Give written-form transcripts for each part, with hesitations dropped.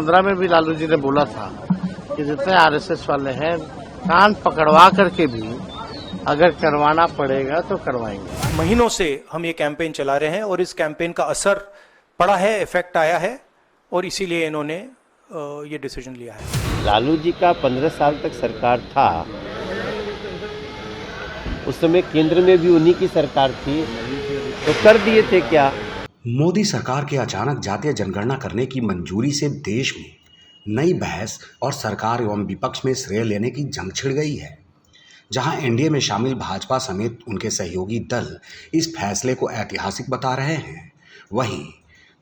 2015 में भी लालू जी ने बोला था कि जितने आरएसएस वाले हैं कान पकड़वा करके भी अगर करवाना पड़ेगा तो करवाएंगे। महीनों से हम ये कैंपेन चला रहे हैं और इस कैंपेन का असर पड़ा है, इफेक्ट आया है और इसीलिए इन्होंने ये डिसीजन लिया है। लालू जी का 15 साल तक सरकार था, उस समय केंद्र में भी उन्हीं की सरकार थी, तो कर दिए थे क्या? मोदी सरकार के अचानक जातीय जनगणना करने की मंजूरी से देश में नई बहस और सरकार एवं विपक्ष में श्रेय लेने की जंग छिड़ गई है। जहां एनडीए में शामिल भाजपा समेत उनके सहयोगी दल इस फैसले को ऐतिहासिक बता रहे हैं, वहीं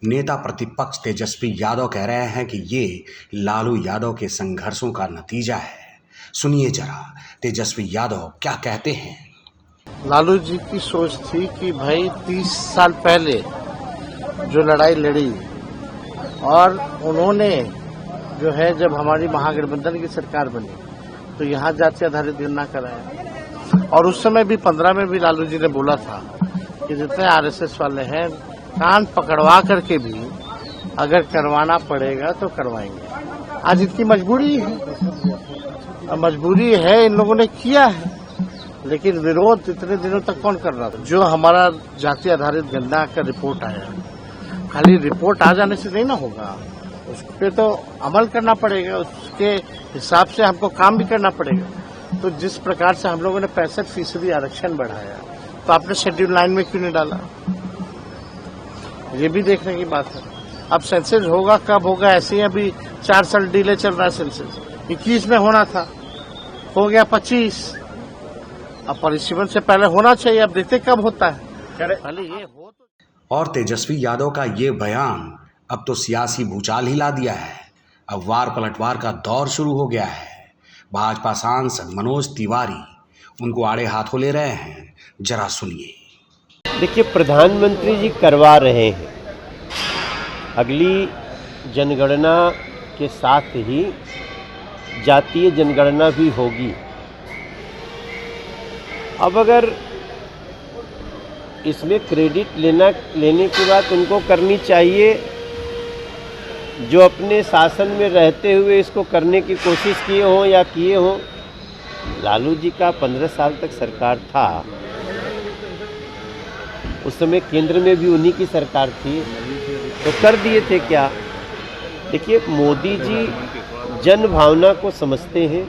नेता प्रतिपक्ष तेजस्वी यादव कह रहे हैं कि ये लालू यादव के संघर्षों का नतीजा है। सुनिए जरा तेजस्वी यादव क्या कहते हैं। लालू जी की सोच थी कि भाई 30 साल पहले जो लड़ाई लड़ी और उन्होंने जो है जब हमारी महागठबंधन की सरकार बनी तो यहाँ जाति आधारित गणना कराया और उस समय भी 15 में भी लालू जी ने बोला था कि जितने आरएसएस वाले हैं कान पकड़वा करके भी अगर करवाना पड़ेगा तो करवाएंगे। आज इतनी मजबूरी है, मजबूरी है, इन लोगों ने किया है, लेकिन विरोध इतने दिनों तक कौन कर रहा था। जो हमारा जाति आधारित गणना का रिपोर्ट आया, खाली रिपोर्ट आ जाने से नहीं ना होगा, उस पर तो अमल करना पड़ेगा, उसके हिसाब से हमको काम भी करना पड़ेगा। तो जिस प्रकार से हम लोगों ने 65% आरक्षण बढ़ाया तो आपने शेड्यूल 9 में क्यों नहीं डाला, ये भी देखने की बात है। अब सेंसस होगा कब होगा, ऐसे ही अभी 4 साल डिले चल रहा है। सेंसस 21 में होना था, हो गया 25। अब परिसीमन से पहले होना चाहिए, अब देखते कब होता है, पहले ये हो तो। और तेजस्वी यादव का ये बयान अब तो सियासी भूचाल ही ला दिया है। अब वार पलटवार का दौर शुरू हो गया है। भाजपा सांसद मनोज तिवारी उनको आड़े हाथों ले रहे हैं, जरा सुनिए। देखिए, प्रधानमंत्री जी करवा रहे हैं, अगली जनगणना के साथ ही जातीय जनगणना भी होगी। अब अगर इसमें क्रेडिट लेने की बात उनको करनी चाहिए जो अपने शासन में रहते हुए इसको करने की कोशिश किए हों या किए हों। लालू जी का 15 साल तक सरकार था, उस समय केंद्र में भी उन्हीं की सरकार थी, तो कर दिए थे क्या? देखिए, मोदी जी जन भावना को समझते हैं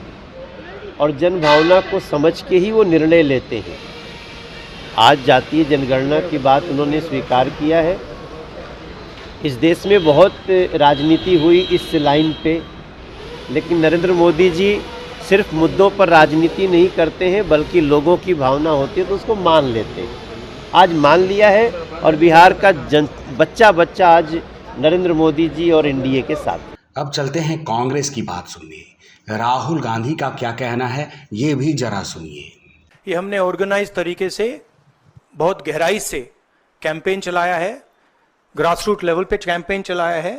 और जन भावना को समझ के ही वो निर्णय लेते हैं। आज जातीय जनगणना की बात उन्होंने स्वीकार किया है। इस देश में बहुत राजनीति हुई इस लाइन पे, लेकिन नरेंद्र मोदी जी सिर्फ मुद्दों पर राजनीति नहीं करते हैं, बल्कि लोगों की भावना होती है तो उसको मान लेते हैं। आज मान लिया है और बिहार का बच्चा बच्चा आज नरेंद्र मोदी जी और एनडीए के साथ। अब चलते हैं कांग्रेस की बात सुनने। राहुल गांधी का क्या कहना है, ये भी जरा सुनिए। ये हमने ऑर्गेनाइज तरीके से बहुत गहराई से कैंपेन चलाया है, ग्रासरूट लेवल पे कैंपेन चलाया है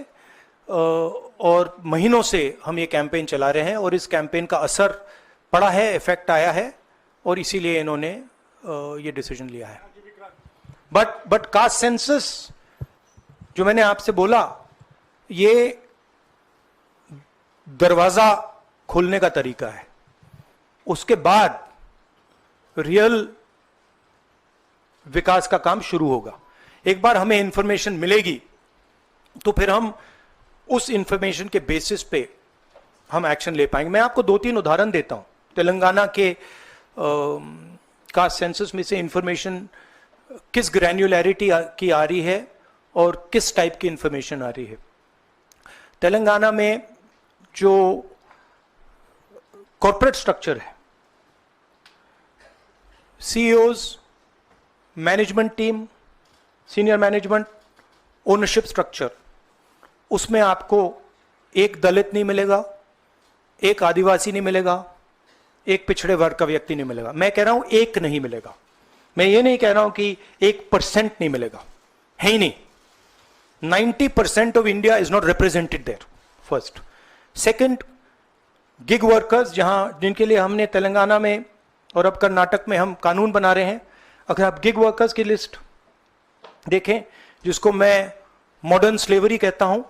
और महीनों से हम ये कैंपेन चला रहे हैं और इस कैंपेन का असर पड़ा है, इफेक्ट आया है और इसीलिए इन्होंने ये डिसीजन लिया है। बट कास्ट सेंसस जो मैंने आपसे बोला, ये दरवाजा खोलने का तरीका है, उसके बाद रियल विकास का काम शुरू होगा। एक बार हमें इंफॉर्मेशन मिलेगी तो फिर हम उस इंफॉर्मेशन के बेसिस पे हम एक्शन ले पाएंगे। मैं आपको 2-3 उदाहरण देता हूं। तेलंगाना के कास्ट सेंसस में से इंफॉर्मेशन किस ग्रैन्युलैरिटी की आ रही है और किस टाइप की इंफॉर्मेशन आ रही है। तेलंगाना में जो कॉर्पोरेट स्ट्रक्चर है, CEOs, management team, senior management, ownership structure, उसमें आपको एक दलित नहीं मिलेगा, एक आदिवासी नहीं मिलेगा, एक पिछड़े वर्ग का व्यक्ति नहीं मिलेगा। मैं कह रहा हूं एक नहीं मिलेगा, मैं ये नहीं कह रहा हूं कि 1% नहीं मिलेगा, है ही नहीं। 90% of India is not represented there, first. Second, gig workers, जिनके लिए हमने तेलंगाना में और अब कर्नाटक में हम कानून बना रहे हैं। अगर आप गिग वर्कर्स की लिस्ट देखें, जिसको मैं मॉडर्न स्लेवरी कहता हूं,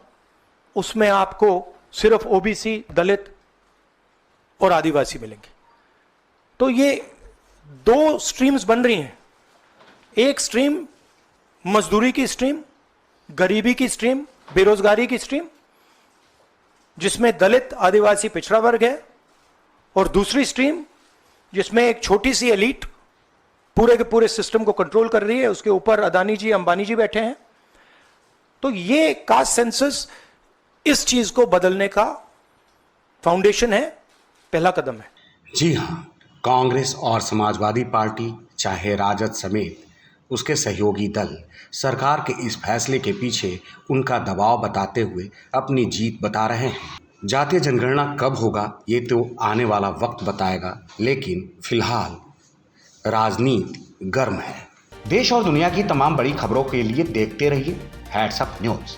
उसमें आपको सिर्फ ओबीसी, दलित और आदिवासी मिलेंगे। तो ये दो स्ट्रीम्स बन रही हैं। एक स्ट्रीम मजदूरी की स्ट्रीम, गरीबी की स्ट्रीम, बेरोजगारी की स्ट्रीम, जिसमें दलित, आदिवासी, पिछड़ा वर्ग है, और दूसरी स्ट्रीम जिसमें एक छोटी सी एलीट पूरे के पूरे सिस्टम को कंट्रोल कर रही है, उसके ऊपर अदानी जी, अंबानी जी बैठे हैं। तो ये कास्ट सेंसस इस चीज को बदलने का फाउंडेशन है, पहला कदम है। जी हाँ, कांग्रेस और समाजवादी पार्टी, चाहे राजद समेत उसके सहयोगी दल, सरकार के इस फैसले के पीछे उनका दबाव बताते हुए अपनी जीत बता रहे हैं। जातीय जनगणना कब होगा ये तो आने वाला वक्त बताएगा, लेकिन फिलहाल राजनीति गर्म है। देश और दुनिया की तमाम बड़ी खबरों के लिए देखते रहिए हैट्स अप न्यूज़।